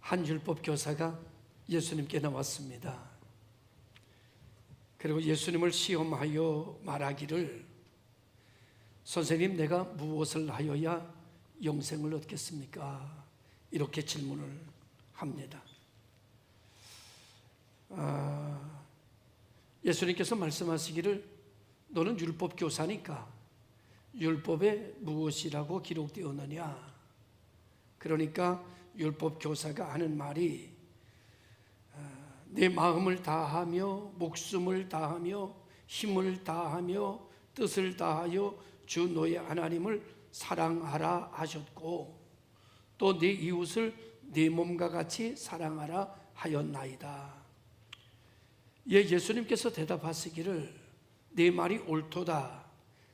한 율법 교사가 예수님께 나왔습니다. 그리고 예수님을 시험하여 말하기를, 선생님, 내가 무엇을 하여야 영생을 얻겠습니까? 이렇게 질문을 합니다. 예수님께서 말씀하시기를, 너는 율법 교사니까 율법에 무엇이라고 기록되었느냐? 그러니까 율법 교사가 하는 말이 내 마음을 다하며 목숨을 다하며 힘을 다하며 뜻을 다하여 주 너의 하나님을 사랑하라 하셨고, 또 내 이웃을 내 몸과 같이 사랑하라 하였나이다. 예수님께서 대답하시기를, 내 말이 옳도다.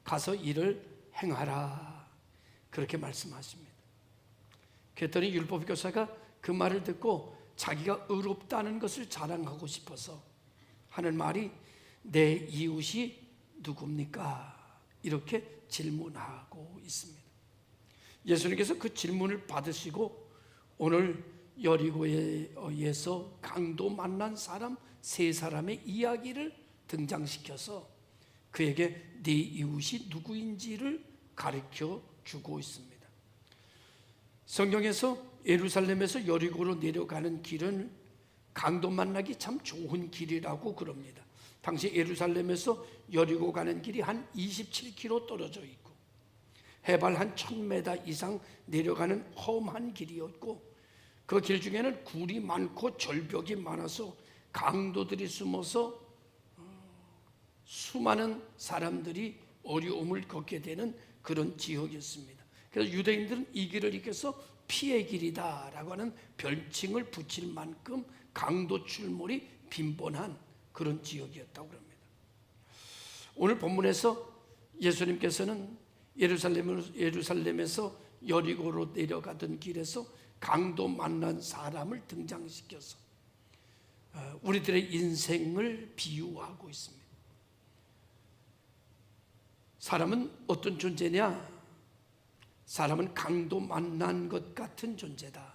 가서 이를 행하라. 그렇게 말씀하십니다. 그랬더니 율법 교사가 그 말을 듣고 자기가 의롭다는 것을 자랑하고 싶어서 하는 말이, 내 이웃이 누굽니까? 이렇게 질문하고 있습니다. 예수님께서 그 질문을 받으시고 오늘 여리고에서 강도 만난 사람 세 사람의 이야기를 등장시켜서 그에게 네 이웃이 누구인지를 가르쳐 주고 있습니다. 성경에서 예루살렘에서 여리고로 내려가는 길은 강도 만나기 참 좋은 길이라고 그럽니다. 당시 예루살렘에서 여리고 가는 길이 한 27km 떨어져 있고 해발 한 1000m 이상 내려가는 험한 길이었고, 그 길 중에는 굴이 많고 절벽이 많아서 강도들이 숨어서 수많은 사람들이 어려움을 겪게 되는 그런 지역이었습니다. 그래서 유대인들은 이 길을 이겨서 피의 길이다라고 하는 별칭을 붙일 만큼 강도 출몰이 빈번한 그런 지역이었다고 합니다. 오늘 본문에서 예수님께서는 예루살렘에서 여리고로 내려가던 길에서 강도 만난 사람을 등장시켜서 우리들의 인생을 비유하고 있습니다. 사람은 어떤 존재냐? 사람은 강도 만난 것 같은 존재다.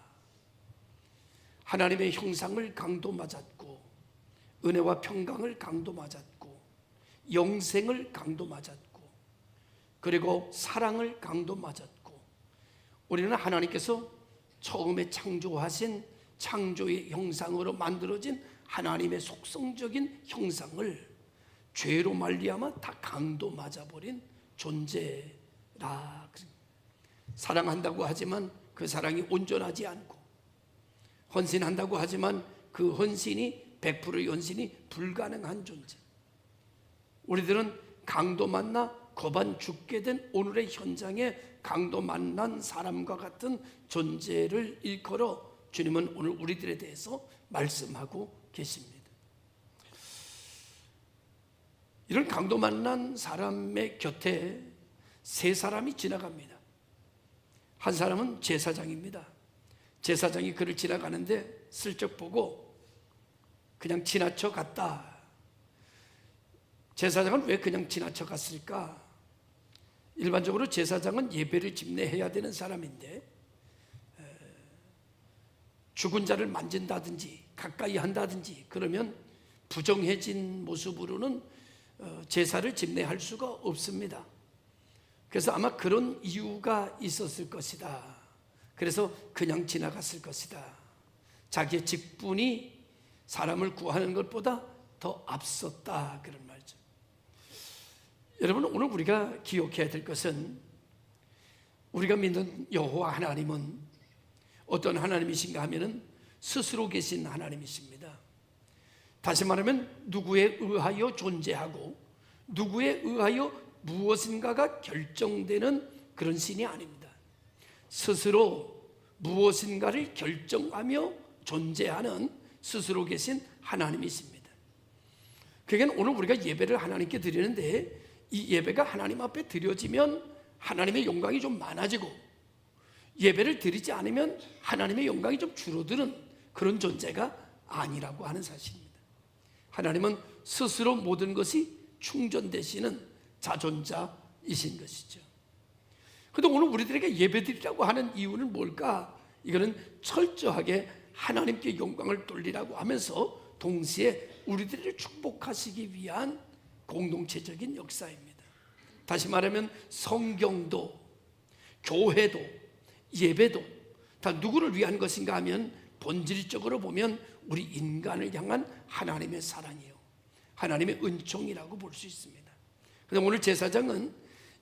하나님의 형상을 강도 맞았고, 은혜와 평강을 강도 맞았고, 영생을 강도 맞았고, 그리고 사랑을 강도 맞았고, 우리는 하나님께서 처음에 창조하신 창조의 형상으로 만들어진 하나님의 속성적인 형상을 죄로 말미암아 다 강도 맞아버린 존재라. 사랑한다고 하지만 그 사랑이 온전하지 않고, 헌신한다고 하지만 그 헌신이 100%의 헌신이 불가능한 존재. 우리들은 강도 만나 거반 죽게 된 오늘의 현장에 강도 만난 사람과 같은 존재를 일컬어 주님은 오늘 우리들에 대해서 말씀하고 계십니다. 이런 강도 만난 사람의 곁에 세 사람이 지나갑니다. 한 사람은 제사장입니다. 제사장이 그를 지나가는데 슬쩍 보고 그냥 지나쳐 갔다. 제사장은 왜 그냥 지나쳐 갔을까? 일반적으로 제사장은 예배를 집례해야 되는 사람인데 죽은 자를 만진다든지 가까이 한다든지 그러면 부정해진 모습으로는 제사를 집례할 수가 없습니다. 그래서 아마 그런 이유가 있었을 것이다. 그래서 그냥 지나갔을 것이다. 자기의 직분이 사람을 구하는 것보다 더 앞섰다, 그런 말이죠. 여러분, 오늘 우리가 기억해야 될 것은 우리가 믿는 여호와 하나님은 어떤 하나님이신가 하면은 스스로 계신 하나님이십니다. 다시 말하면 누구에 의하여 존재하고 누구에 의하여 무엇인가가 결정되는 그런 신이 아닙니다. 스스로 무엇인가를 결정하며 존재하는 스스로 계신 하나님이십니다. 그러니까 오늘 우리가 예배를 하나님께 드리는데 이 예배가 하나님 앞에 드려지면 하나님의 영광이 좀 많아지고, 예배를 드리지 않으면 하나님의 영광이 좀 줄어드는 그런 존재가 아니라고 하는 사실입니다. 하나님은 스스로 모든 것이 충전되시는 자존자이신 것이죠. 그런데 오늘 우리들에게 예배드리라고 하는 이유는 뭘까? 이거는 철저하게 하나님께 영광을 돌리라고 하면서 동시에 우리들을 축복하시기 위한 공동체적인 역사입니다. 다시 말하면 성경도 교회도 예배도 다 누구를 위한 것인가 하면 본질적으로 보면 우리 인간을 향한 하나님의 사랑이요, 하나님의 은총이라고 볼 수 있습니다. 그런데 오늘 제사장은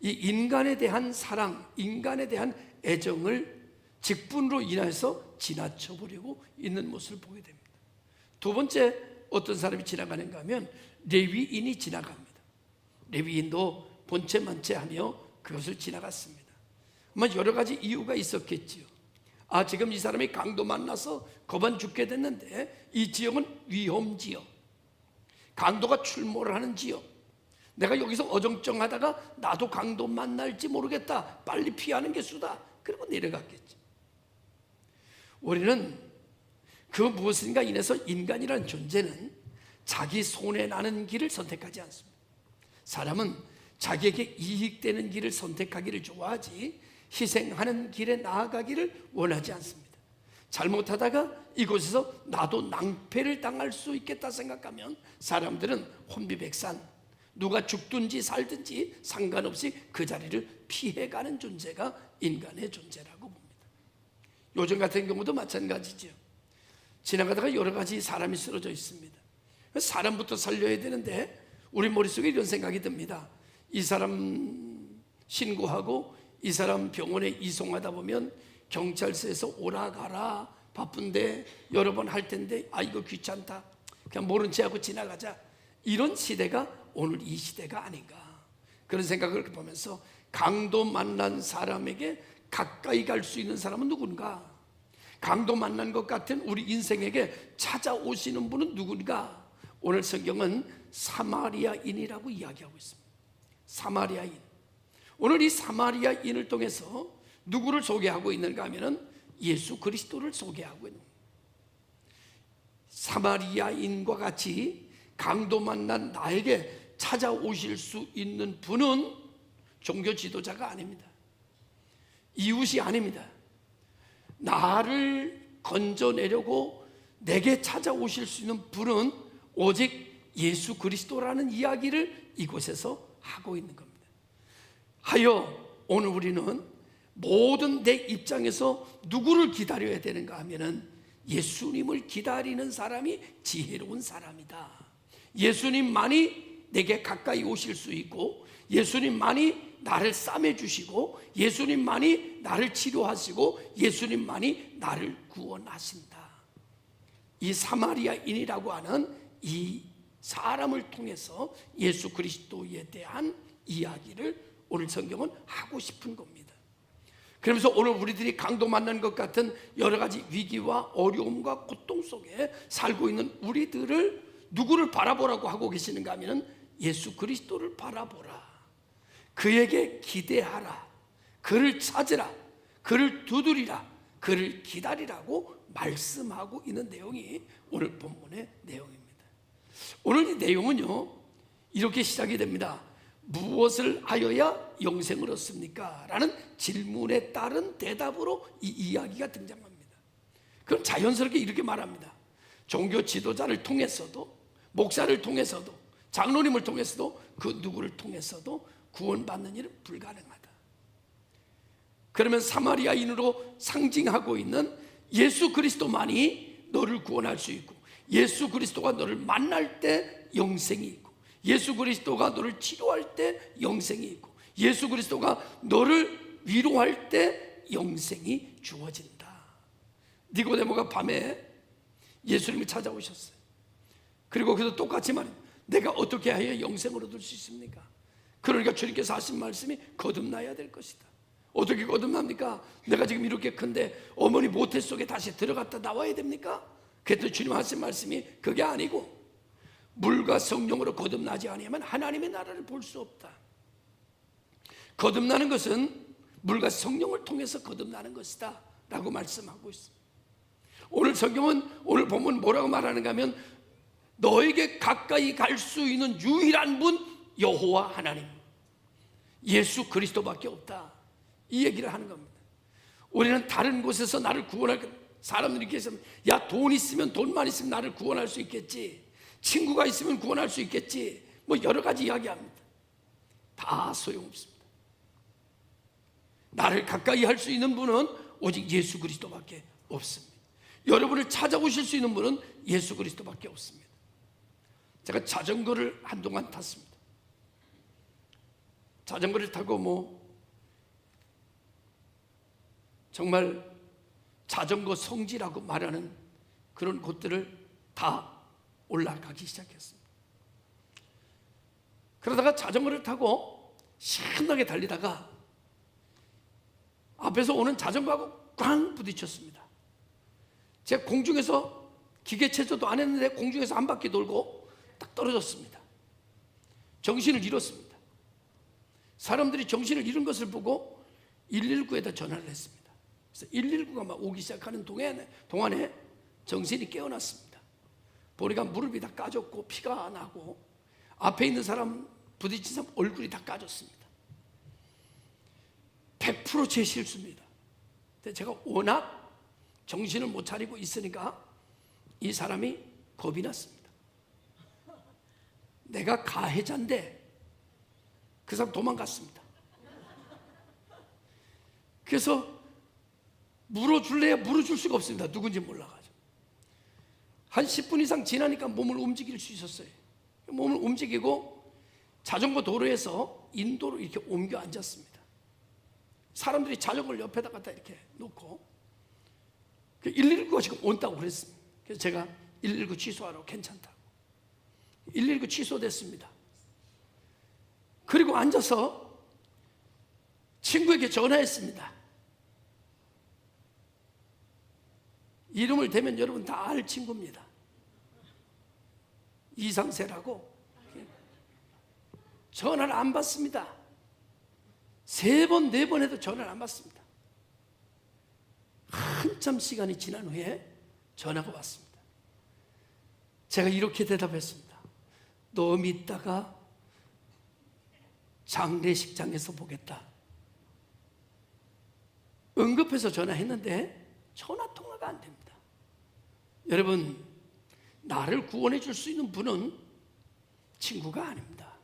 이 인간에 대한 사랑, 인간에 대한 애정을 직분으로 인해서 지나쳐버리고 있는 모습을 보게 됩니다. 두 번째, 어떤 사람이 지나가는가 하면 레위인이 지나갑니다. 레위인도 본체 만체하며 그것을 지나갔습니다. 아마 여러 가지 이유가 있었겠지요. 지금 이 사람이 강도 만나서 거반 죽게 됐는데 이 지역은 위험지역, 강도가 출몰을 하는 지역, 내가 여기서 어정쩡하다가 나도 강도 만날지 모르겠다, 빨리 피하는 게 수다, 그리고 내려갔겠지. 우리는 그 무엇인가 인해서 인간이라는 존재는 자기 손에 나는 길을 선택하지 않습니다. 사람은 자기에게 이익되는 길을 선택하기를 좋아하지 희생하는 길에 나아가기를 원하지 않습니다. 잘못하다가 이곳에서 나도 낭패를 당할 수 있겠다 생각하면 사람들은 혼비백산, 누가 죽든지 살든지 상관없이 그 자리를 피해가는 존재가 인간의 존재라고 봅니다. 요즘 같은 경우도 마찬가지죠. 지나가다가 여러 가지 사람이 쓰러져 있습니다. 사람부터 살려야 되는데 우리 머릿속에 이런 생각이 듭니다. 이 사람 신고하고 이 사람 병원에 이송하다 보면 경찰서에서 오라 가라 바쁜데 여러 번 할 텐데 이거 귀찮다, 그냥 모른 체 하고 지나가자, 이런 시대가 오늘 이 시대가 아닌가, 그런 생각을 보면서 강도 만난 사람에게 가까이 갈 수 있는 사람은 누군가, 강도 만난 것 같은 우리 인생에게 찾아오시는 분은 누군가. 오늘 성경은 사마리아인이라고 이야기하고 있습니다. 사마리아인. 오늘 이 사마리아인을 통해서 누구를 소개하고 있는가 하면은 예수 그리스도를 소개하고 있는, 사마리아인과 같이 강도 만난 나에게 찾아오실 수 있는 분은 종교 지도자가 아닙니다. 이웃이 아닙니다. 나를 건져내려고 내게 찾아오실 수 있는 분은 오직 예수 그리스도라는 이야기를 이곳에서 하고 있는 겁니다. 하여 오늘 우리는 모든 내 입장에서 누구를 기다려야 되는가 하면은 예수님을 기다리는 사람이 지혜로운 사람이다. 예수님만이 내게 가까이 오실 수 있고, 예수님만이 나를 싸매주시고, 예수님만이 나를 치료하시고, 예수님만이 나를 구원하신다. 이 사마리아인이라고 하는 이 사람을 통해서 예수 그리스도에 대한 이야기를 오늘 성경은 하고 싶은 겁니다. 그러면서 오늘 우리들이 강도 만난 것 같은 여러 가지 위기와 어려움과 고통 속에 살고 있는 우리들을 누구를 바라보라고 하고 계시는가 하면 예수 그리스도를 바라보라, 그에게 기대하라, 그를 찾으라, 그를 두드리라, 그를 기다리라고 말씀하고 있는 내용이 오늘 본문의 내용입니다. 오늘 이 내용은요 이렇게 시작이 됩니다. 무엇을 하여야 영생을 얻습니까? 라는 질문에 따른 대답으로 이 이야기가 등장합니다. 그럼 자연스럽게 이렇게 말합니다. 종교 지도자를 통해서도, 목사를 통해서도, 장로님을 통해서도, 그 누구를 통해서도 구원받는 일은 불가능하다. 그러면 사마리아인으로 상징하고 있는 예수 그리스도만이 너를 구원할 수 있고, 예수 그리스도가 너를 만날 때 영생이 있고, 예수 그리스도가 너를 치료할 때 영생이 있고, 예수 그리스도가 너를 위로할 때 영생이 주어진다. 니고데모가 밤에 예수님을 찾아오셨어요. 그리고 그래서 똑같이 말해요. 내가 어떻게 해야 영생을 얻을 수 있습니까? 그러니까 주님께서 하신 말씀이 거듭나야 될 것이다. 어떻게 거듭납니까? 내가 지금 이렇게 큰데 어머니 모태 속에 다시 들어갔다 나와야 됩니까? 그랬더니 주님 하신 말씀이 그게 아니고, 물과 성령으로 거듭나지 아니하면 하나님의 나라를 볼 수 없다. 거듭나는 것은 물과 성령을 통해서 거듭나는 것이다 라고 말씀하고 있습니다. 오늘 성경은, 오늘 본문 뭐라고 말하는가 하면 너에게 가까이 갈 수 있는 유일한 분 여호와 하나님, 예수 그리스도밖에 없다, 이 얘기를 하는 겁니다. 우리는 다른 곳에서 나를 구원할 사람들이 이렇게 해서 야, 돈 있으면, 돈만 있으면 나를 구원할 수 있겠지, 친구가 있으면 구원할 수 있겠지, 뭐 여러 가지 이야기합니다. 다 소용없습니다. 나를 가까이 할 수 있는 분은 오직 예수 그리스도밖에 없습니다. 여러분을 찾아오실 수 있는 분은 예수 그리스도밖에 없습니다. 제가 자전거를 한동안 탔습니다. 자전거를 타고 정말 자전거 성지라고 말하는 그런 곳들을 다 올라가기 시작했습니다. 그러다가 자전거를 타고 신나게 달리다가 앞에서 오는 자전거하고 꽝 부딪혔습니다. 제가 공중에서 기계체조도 안 했는데 공중에서 한 바퀴 돌고 딱 떨어졌습니다. 정신을 잃었습니다. 사람들이 정신을 잃은 것을 보고 119에다 전화를 했습니다. 그래서 119가 막 오기 시작하는 동안에 정신이 깨어났습니다. 보니까 무릎이 다 까졌고 피가 나고 앞에 있는 사람 부딪힌 사람 얼굴이 다 까졌습니다. 100% 제 실수입니다. 근데 제가 워낙 정신을 못 차리고 있으니까 이 사람이 겁이 났습니다. 내가 가해자인데 그 사람 도망갔습니다. 그래서 물어줄래야 물어줄 수가 없습니다. 누군지 몰라가지고. 한 10분 이상 지나니까 몸을 움직일 수 있었어요. 몸을 움직이고 자전거 도로에서 인도로 이렇게 옮겨 앉았습니다. 사람들이 자전거를 옆에다 갖다 이렇게 놓고 119가 지금 온다고 그랬습니다. 그래서 제가 119 취소하라고 괜찮다고. 119 취소됐습니다. 그리고 앉아서 친구에게 전화했습니다. 이름을 대면 여러분 다 알 친구입니다. 이상세라고. 전화를 안 받습니다. 3번, 4번 해도 전화를 안 받습니다. 한참 시간이 지난 후에 전화가 왔습니다. 제가 이렇게 대답했습니다. 너 믿다가 장례식장에서 보겠다. 응급해서 전화했는데 전화 통화가 안 됩니다. 여러분, 나를 구원해 줄 수 있는 분은 친구가 아닙니다.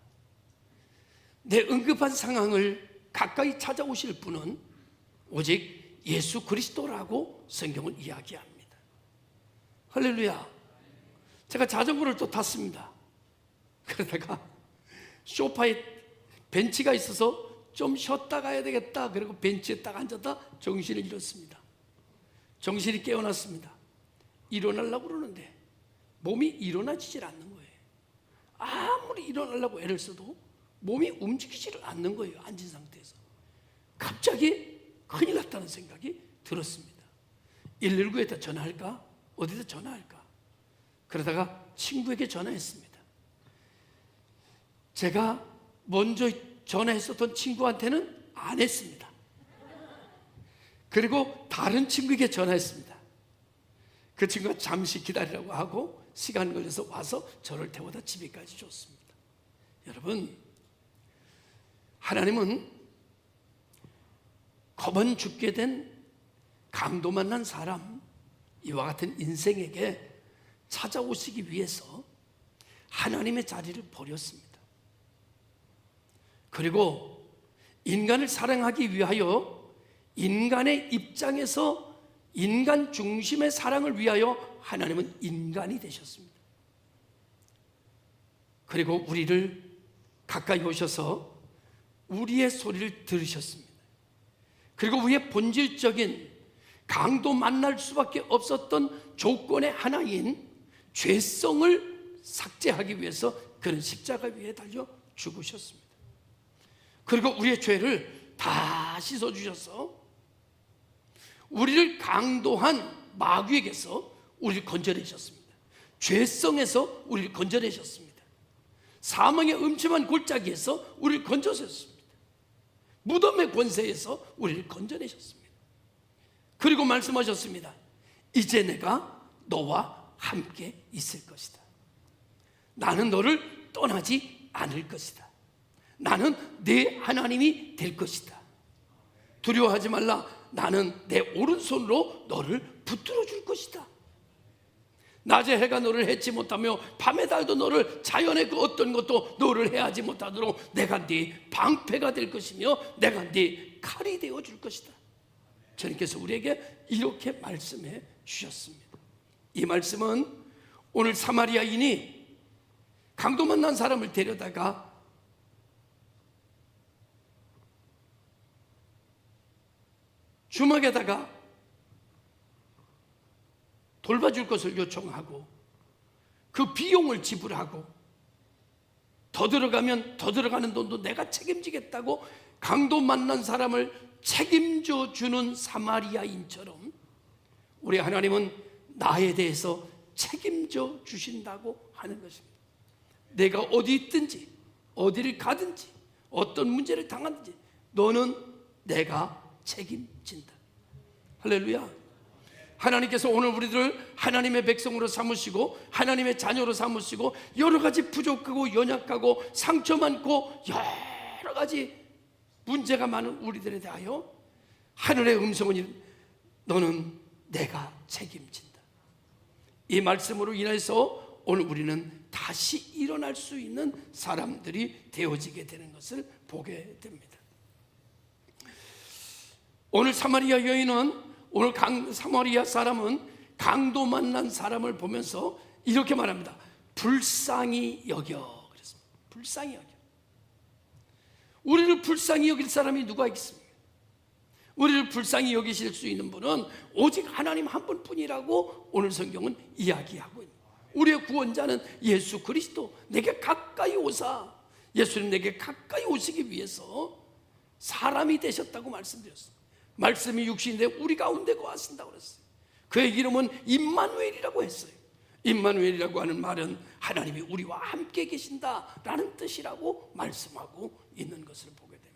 내 응급한 상황을 가까이 찾아오실 분은 오직 예수 그리스도라고 성경은 이야기합니다. 할렐루야. 제가 자전거를 또 탔습니다. 그러다가 소파에 벤치가 있어서 좀 쉬었다 가야 되겠다. 그리고 벤치에 딱 앉았다 정신을 잃었습니다. 정신이 깨어났습니다. 일어나려고 그러는데 몸이 일어나지질 않는 거예요. 아무리 일어나려고 애를 써도 몸이 움직이지를 않는 거예요. 앉은 상태에서. 갑자기 큰일 났다는 생각이 들었습니다. 119에다 전화할까? 어디다 전화할까? 그러다가 친구에게 전화했습니다. 제가 먼저 전화했었던 친구한테는 안 했습니다. 그리고 다른 친구에게 전화했습니다. 그 친구가 잠시 기다리라고 하고 시간 걸려서 와서 저를 태워다 집에까지 줬습니다. 여러분, 하나님은 겁은 죽게 된 강도 만난 사람, 이와 같은 인생에게 찾아오시기 위해서 하나님의 자리를 버렸습니다. 그리고 인간을 사랑하기 위하여 인간의 입장에서 인간 중심의 사랑을 위하여 하나님은 인간이 되셨습니다. 그리고 우리를 가까이 오셔서 우리의 소리를 들으셨습니다. 그리고 우리의 본질적인 강도 만날 수밖에 없었던 조건의 하나인 죄성을 삭제하기 위해서 그는 십자가 위에 달려 죽으셨습니다. 그리고 우리의 죄를 다 씻어주셔서 우리를 강도한 마귀에게서 우리를 건져내셨습니다. 죄성에서 우리를 건져내셨습니다. 사망의 음침한 골짜기에서 우리를 건져내셨습니다. 무덤의 권세에서 우리를 건져내셨습니다. 그리고 말씀하셨습니다. 이제 내가 너와 함께 있을 것이다. 나는 너를 떠나지 않을 것이다. 나는 네 하나님이 될 것이다. 두려워하지 말라. 나는 내 오른손으로 너를 붙들어 줄 것이다. 낮에 해가 너를 해치 못하며 밤의 달도 너를, 자연의 그 어떤 것도 너를 해하지 못하도록 내가 네 방패가 될 것이며 내가 네 칼이 되어 줄 것이다. 주님께서 우리에게 이렇게 말씀해 주셨습니다. 이 말씀은 오늘 사마리아인이 강도 만난 사람을 데려다가 주막에다가 돌봐줄 것을 요청하고 그 비용을 지불하고 더 들어가면 더 들어가는 돈도 내가 책임지겠다고 강도 만난 사람을 책임져 주는 사마리아인처럼 우리 하나님은 나에 대해서 책임져 주신다고 하는 것입니다. 내가 어디 있든지 어디를 가든지 어떤 문제를 당하든지 너는 내가 책임진다. 할렐루야. 하나님께서 오늘 우리들을 하나님의 백성으로 삼으시고 하나님의 자녀로 삼으시고 여러 가지 부족하고 연약하고 상처 많고 여러 가지 문제가 많은 우리들에 대하여 하늘의 음성은 너는 내가 책임진다. 이 말씀으로 인해서 오늘 우리는 다시 일어날 수 있는 사람들이 되어지게 되는 것을 보게 됩니다. 오늘 사마리아 여인은 오늘 사마리아 사람은 강도 만난 사람을 보면서 이렇게 말합니다. 불쌍히 여겨. 그랬습니다. 불쌍히 여겨. 우리를 불쌍히 여길 사람이 누가 있습니까? 우리를 불쌍히 여기실 수 있는 분은 오직 하나님 한 분뿐이라고 오늘 성경은 이야기하고 있습니다. 우리의 구원자는 예수 그리스도. 내게 가까이 오사. 예수님 내게 가까이 오시기 위해서 사람이 되셨다고 말씀드렸습니다. 말씀이 육신이 돼 우리 가운데 거하신다고 그랬어요. 그의 이름은 임마누엘이라고 했어요. 임마누엘이라고 하는 말은 하나님이 우리와 함께 계신다라는 뜻이라고 말씀하고 있는 것을 보게 됩니다.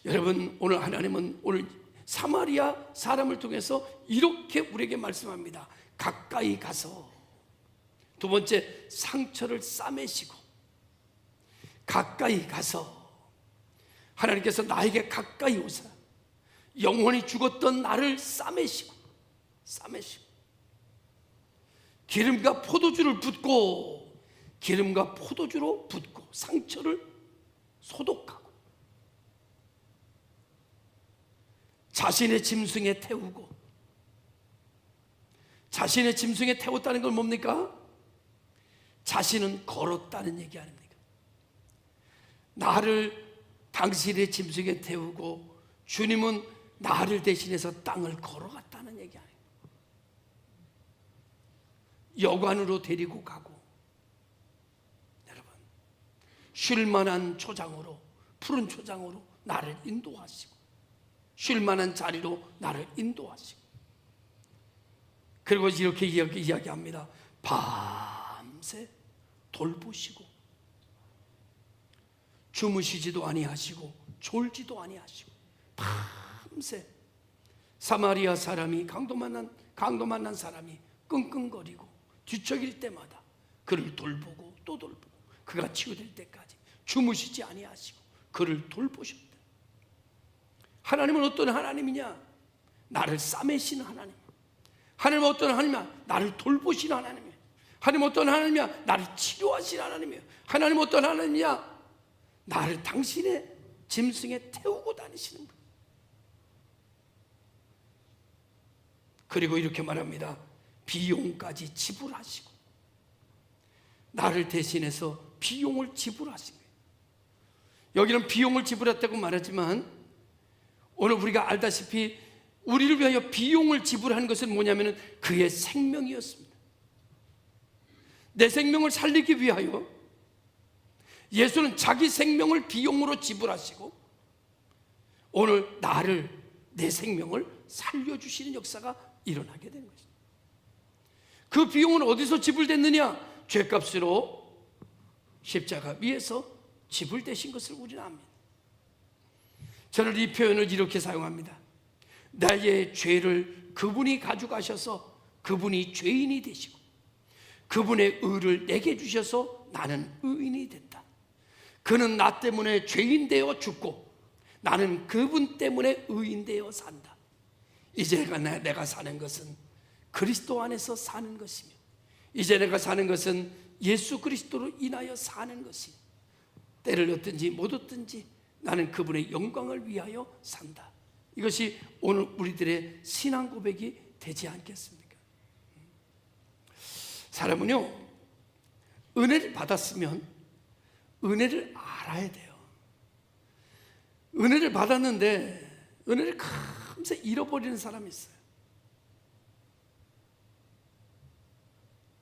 여러분, 오늘 하나님은 오늘 사마리아 사람을 통해서 이렇게 우리에게 말씀합니다. 가까이 가서, 두 번째, 상처를 싸매시고 가까이 가서 하나님께서 나에게 가까이 오사 영원히 죽었던 나를 싸매시고 기름과 포도주를 붓고 기름과 포도주로 붓고 상처를 소독하고 자신의 짐승에 태우고, 자신의 짐승에 태웠다는 건 뭡니까? 자신은 걸었다는 얘기 아닙니까? 나를 당신의 짐승에 태우고 주님은 나를 대신해서 땅을 걸어갔다는 얘기 아니에요. 여관으로 데리고 가고, 여러분, 쉴만한 초장으로, 푸른 초장으로 나를 인도하시고, 쉴만한 자리로 나를 인도하시고, 그리고 이렇게 이야기합니다. 밤새 돌보시고 주무시지도 아니하시고 졸지도 아니하시고 밤새 사마리아 사람이 강도 만난 사람이 끙끙거리고 뒤척일 때마다 그를 돌보고 또 돌보고 그가 치유될 때까지 주무시지 아니하시고 그를 돌보셨다. 하나님은 어떤 하나님이냐? 나를 싸매시는 하나님. 하나님은 어떤 하나님이냐? 나를 돌보시는 하나님이에요. 하나님은 어떤 하나님이냐? 나를 치료하시는 하나님이에요. 하나님은 어떤 하나님이냐? 나를 당신의 짐승에 태우고 다니시는 분. 그리고 이렇게 말합니다. 비용까지 지불하시고, 나를 대신해서 비용을 지불하신 거예요. 여기는 비용을 지불했다고 말하지만 오늘 우리가 알다시피 우리를 위하여 비용을 지불한 것은 뭐냐면 그의 생명이었습니다. 내 생명을 살리기 위하여 예수는 자기 생명을 비용으로 지불하시고 오늘 나를, 내 생명을 살려주시는 역사가 일어나게 된 것입니다. 그 비용은 어디서 지불됐느냐? 죄값으로 십자가 위에서 지불되신 것을 우리는 압니다. 저는 이 표현을 이렇게 사용합니다. 나의 죄를 그분이 가져가셔서 그분이 죄인이 되시고 그분의 의를 내게 주셔서 나는 의인이 됐다. 그는 나 때문에 죄인 되어 죽고 나는 그분 때문에 의인 되어 산다. 이제 내가 사는 것은 그리스도 안에서 사는 것이며, 이제 내가 사는 것은 예수 그리스도로 인하여 사는 것이, 때를 얻든지 못 얻든지 나는 그분의 영광을 위하여 산다. 이것이 오늘 우리들의 신앙 고백이 되지 않겠습니까? 사람은요, 은혜를 받았으면 은혜를 알아야 돼요. 은혜를 받았는데 은혜를 금세 잃어버리는 사람이 있어요.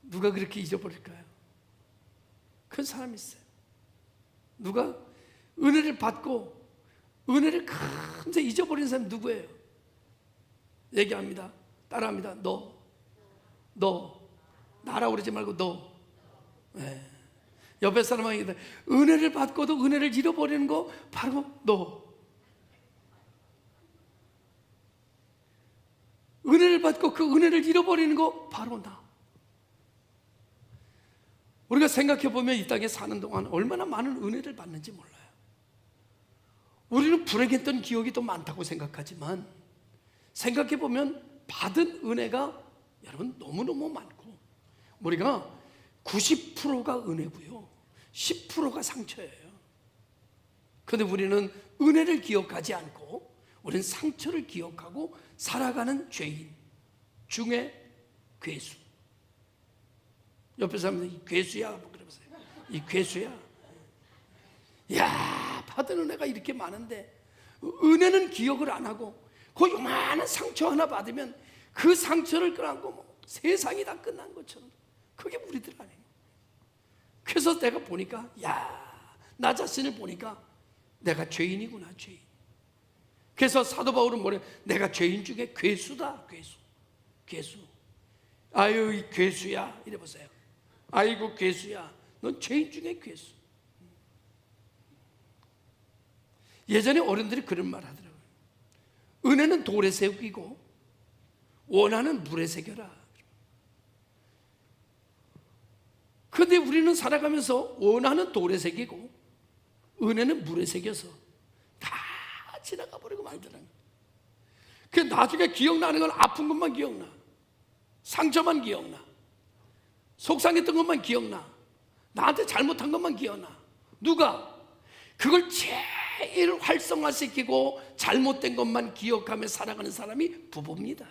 누가 그렇게 잊어버릴까요? 그런 사람이 있어요. 누가 은혜를 받고 은혜를 금세 잊어버리는 사람이 누구예요? 얘기합니다. 따라합니다. 너 나라고 그러지 말고 너. 네. 옆에 사람에게 은혜를 받고도 은혜를 잃어버리는 거 바로 너. 은혜를 받고 그 은혜를 잃어버리는 거 바로 나. 우리가 생각해 보면 이 땅에 사는 동안 얼마나 많은 은혜를 받는지 몰라요. 우리는 불행했던 기억이 더 많다고 생각하지만, 생각해 보면 받은 은혜가 여러분 너무너무 많고, 우리가 90%가 은혜고요, 10%가 상처예요. 그런데 우리는 은혜를 기억하지 않고 우리는 상처를 기억하고 살아가는 죄인 중에 괴수. 옆에 사람들 이 괴수야 그러면서요. 이 괴수야. 야, 받은 은혜가 이렇게 많은데 은혜는 기억을 안 하고 그 요만한 상처 하나 받으면 그 상처를 끌어안고 뭐 세상이 다 끝난 것처럼, 그게 우리들 아니에요. 그래서 내가 보니까 나 자신을 보니까 내가 죄인이구나, 죄인. 그래서 사도 바울은 뭐래? 내가 죄인 중에 괴수다, 괴수. 아유, 이 괴수야, 이래 보세요. 아이고 괴수야, 넌 죄인 중에 괴수. 예전에 어른들이 그런 말 하더라고요. 은혜는 돌에 새기고 원한은 물에 새겨라. 그런데 우리는 살아가면서 원한은 돌에 새기고 은혜는 물에 새겨서 다 지나가 버리고 말더라고요. 그 나중에 기억나는 건 아픈 것만 기억나, 상처만 기억나, 속상했던 것만 기억나, 나한테 잘못한 것만 기억나. 누가? 그걸 제일 활성화시키고 잘못된 것만 기억하며 살아가는 사람이 부부입니다.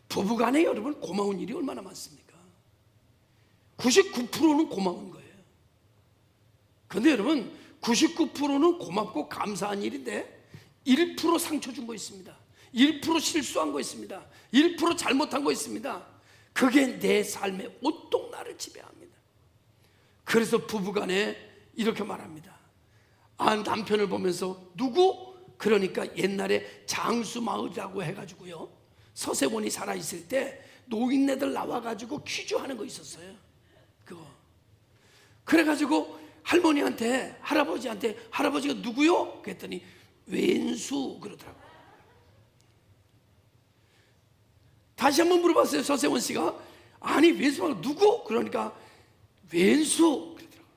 부부간에 여러분 고마운 일이 얼마나 많습니까? 99%는 고마운 거예요. 그런데 여러분 99%는 고맙고 감사한 일인데 1% 상처 준 거 있습니다. 1% 실수한 거 있습니다. 1% 잘못한 거 있습니다. 그게 내 삶의 온통 나를 지배합니다. 그래서 부부간에 이렇게 말합니다. 남편을 보면서 누구? 그러니까 옛날에 장수마을이라고 해가지고요, 서세원이 살아있을 때 노인네들 나와가지고 퀴즈 하는 거 있었어요. 그거. 그래가지고 할머니한테, 할아버지가 누구요? 그랬더니 왼수 그러더라고요. 다시 한번 물어봤어요, 서세원 씨가. 아니, 왼수가 누구? 그러니까 왼수 그러더라고요.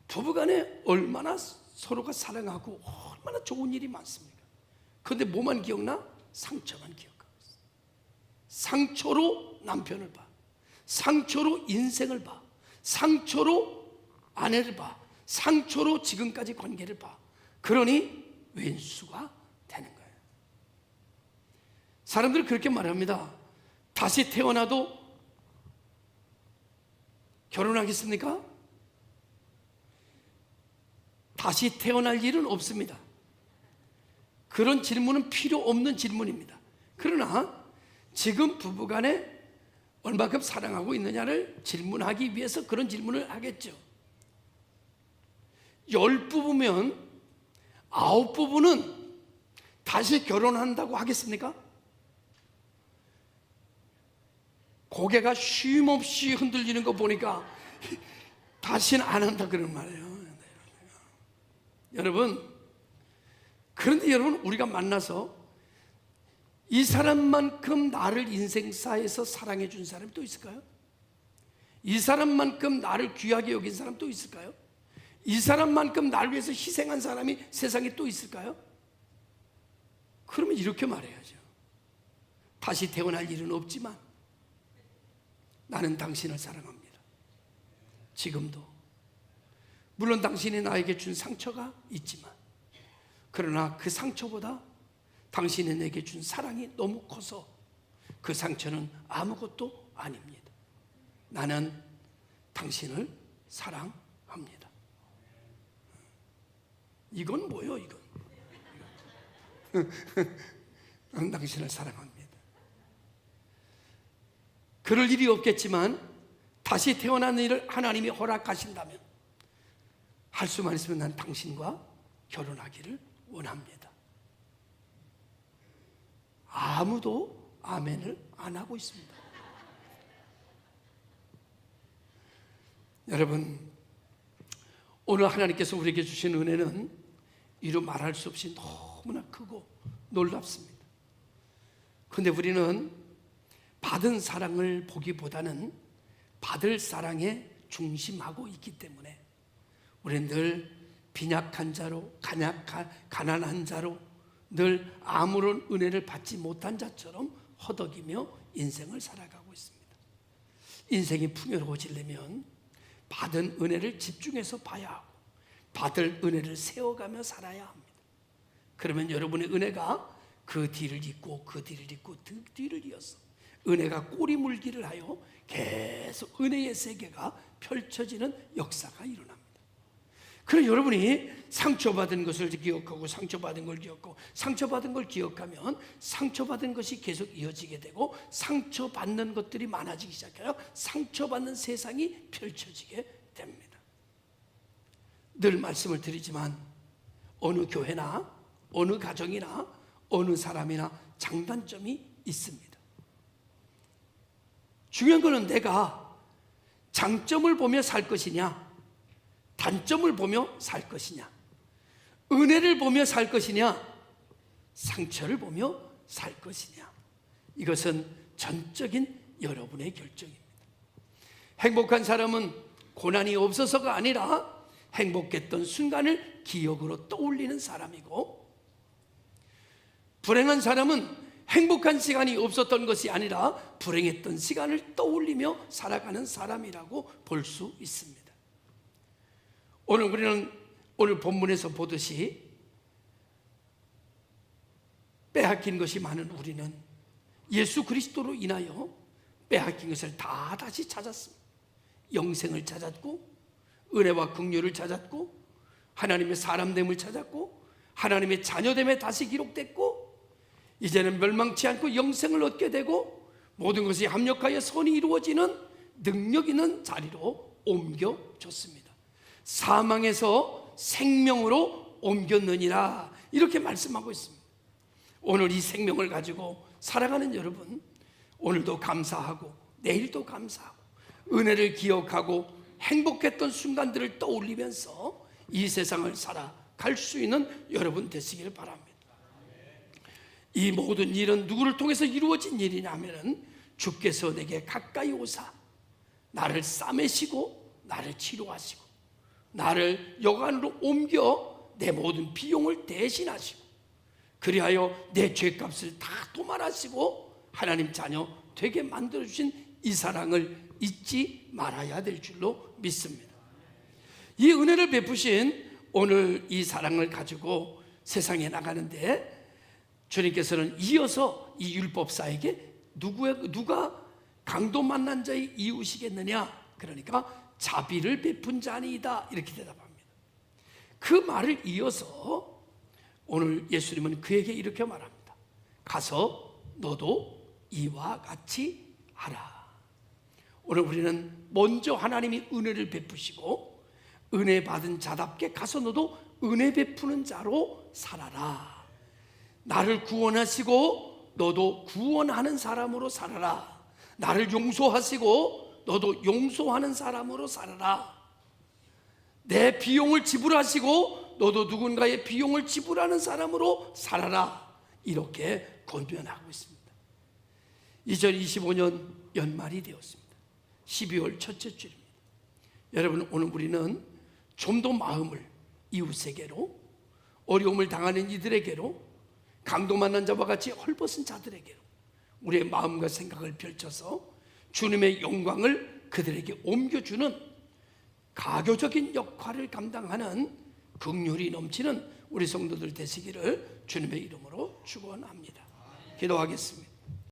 부부간에 얼마나 서로가 사랑하고 얼마나 좋은 일이 많습니까? 그런데 뭐만 기억나? 상처만 기억하고 있어요. 상처로 남편을 봐, 상처로 인생을 봐, 상처로 아내를 봐, 상처로 지금까지 관계를 봐. 그러니 왼수가 되는 거예요. 사람들은 그렇게 말합니다. 다시 태어나도 결혼하겠습니까? 다시 태어날 일은 없습니다. 그런 질문은 필요 없는 질문입니다. 그러나 지금 부부간에 얼마큼 사랑하고 있느냐를 질문하기 위해서 그런 질문을 하겠죠. 10부부면 9부부는 다시 결혼한다고 하겠습니까? 고개가 쉼없이 흔들리는 거 보니까 다시는 안 한다 그런 말이에요. 여러분, 그런데 여러분, 우리가 만나서 이 사람만큼 나를 인생사에서 사랑해 준 사람이 또 있을까요? 이 사람만큼 나를 귀하게 여긴 사람 또 있을까요? 이 사람만큼 날 위해서 희생한 사람이 세상에 또 있을까요? 그러면 이렇게 말해야죠. 다시 태어날 일은 없지만 나는 당신을 사랑합니다. 지금도. 물론 당신이 나에게 준 상처가 있지만, 그러나 그 상처보다 당신이 내게 준 사랑이 너무 커서 그 상처는 아무것도 아닙니다. 나는 당신을 사랑합니다. 이건 뭐요, 이건? 나는 당신을 사랑합니다. 그럴 일이 없겠지만 다시 태어나는 일을 하나님이 허락하신다면 할 수만 있으면 난 당신과 결혼하기를 원합니다. 아무도 아멘을 안 하고 있습니다. 여러분, 오늘 하나님께서 우리에게 주신 은혜는 이루 말할 수 없이 너무나 크고 놀랍습니다. 그런데 우리는 받은 사랑을 보기보다는 받을 사랑에 중심하고 있기 때문에 우리는 늘 빈약한 자로, 가난한 자로, 늘 아무런 은혜를 받지 못한 자처럼 허덕이며 인생을 살아가고 있습니다. 인생이 풍요로워지려면 받은 은혜를 집중해서 봐야 하고 받을 은혜를 세워가며 살아야 합니다. 그러면 여러분의 은혜가 그 뒤를 잇고 그 뒤를 잇고 그 뒤를 이어서 은혜가 꼬리 물기를 하여 계속 은혜의 세계가 펼쳐지는 역사가 일어납니다. 그럼 여러분이 상처받은 것을 기억하고 상처받은 걸 기억하고 상처받은 걸 기억하면 상처받은 것이 계속 이어지게 되고 상처받는 것들이 많아지기 시작해요. 상처받는 세상이 펼쳐지게 됩니다. 늘 말씀을 드리지만 어느 교회나 어느 가정이나 어느 사람이나 장단점이 있습니다. 중요한 것은 내가 장점을 보며 살 것이냐, 단점을 보며 살 것이냐, 은혜를 보며 살 것이냐, 상처를 보며 살 것이냐. 이것은 전적인 여러분의 결정입니다. 행복한 사람은 고난이 없어서가 아니라 행복했던 순간을 기억으로 떠올리는 사람이고, 불행한 사람은 행복한 시간이 없었던 것이 아니라 불행했던 시간을 떠올리며 살아가는 사람이라고 볼 수 있습니다. 우리는 오늘 본문에서 보듯이 빼앗긴 것이 많은 우리는 예수 그리스도로 인하여 빼앗긴 것을 다 다시 찾았습니다. 영생을 찾았고 은혜와 긍휼을 찾았고 하나님의 사람됨을 찾았고 하나님의 자녀됨에 다시 기록됐고 이제는 멸망치 않고 영생을 얻게 되고 모든 것이 합력하여 선이 이루어지는 능력 있는 자리로 옮겨졌습니다. 사망에서 생명으로 옮겼느니라 이렇게 말씀하고 있습니다. 오늘 이 생명을 가지고 살아가는 여러분, 오늘도 감사하고 내일도 감사하고 은혜를 기억하고 행복했던 순간들을 떠올리면서 이 세상을 살아갈 수 있는 여러분 되시기를 바랍니다. 이 모든 일은 누구를 통해서 이루어진 일이냐 하면 주께서 내게 가까이 오사 나를 싸매시고 나를 치료하시고 나를 여관으로 옮겨 내 모든 비용을 대신하시고 그리하여 내 죄값을 다 도말하시고 하나님 자녀 되게 만들어주신 이 사랑을 잊지 말아야 될 줄로 믿습니다. 이 은혜를 베푸신 오늘 이 사랑을 가지고 세상에 나가는데 주님께서는 이어서 이 율법사에게 누가 강도 만난 자의 이웃이겠느냐, 그러니까 자비를 베푼 자니이다 이렇게 대답합니다. 그 말을 이어서 오늘 예수님은 그에게 이렇게 말합니다. 가서 너도 이와 같이 하라. 오늘 우리는 먼저 하나님이 은혜를 베푸시고 은혜 받은 자답게 가서 너도 은혜 베푸는 자로 살아라. 나를 구원하시고 너도 구원하는 사람으로 살아라. 나를 용서하시고 너도 용서하는 사람으로 살아라. 내 비용을 지불하시고 너도 누군가의 비용을 지불하는 사람으로 살아라. 이렇게 권면하고 있습니다. 2025년 연말이 되었습니다. 12월 첫째 주입니다. 여러분, 오늘 우리는 좀 더 마음을 이웃에게로, 어려움을 당하는 이들에게로, 강도 만난 자와 같이 헐벗은 자들에게로 우리의 마음과 생각을 펼쳐서 주님의 영광을 그들에게 옮겨주는 가교적인 역할을 감당하는 긍휼이 넘치는 우리 성도들 되시기를 주님의 이름으로 축원합니다. 기도하겠습니다.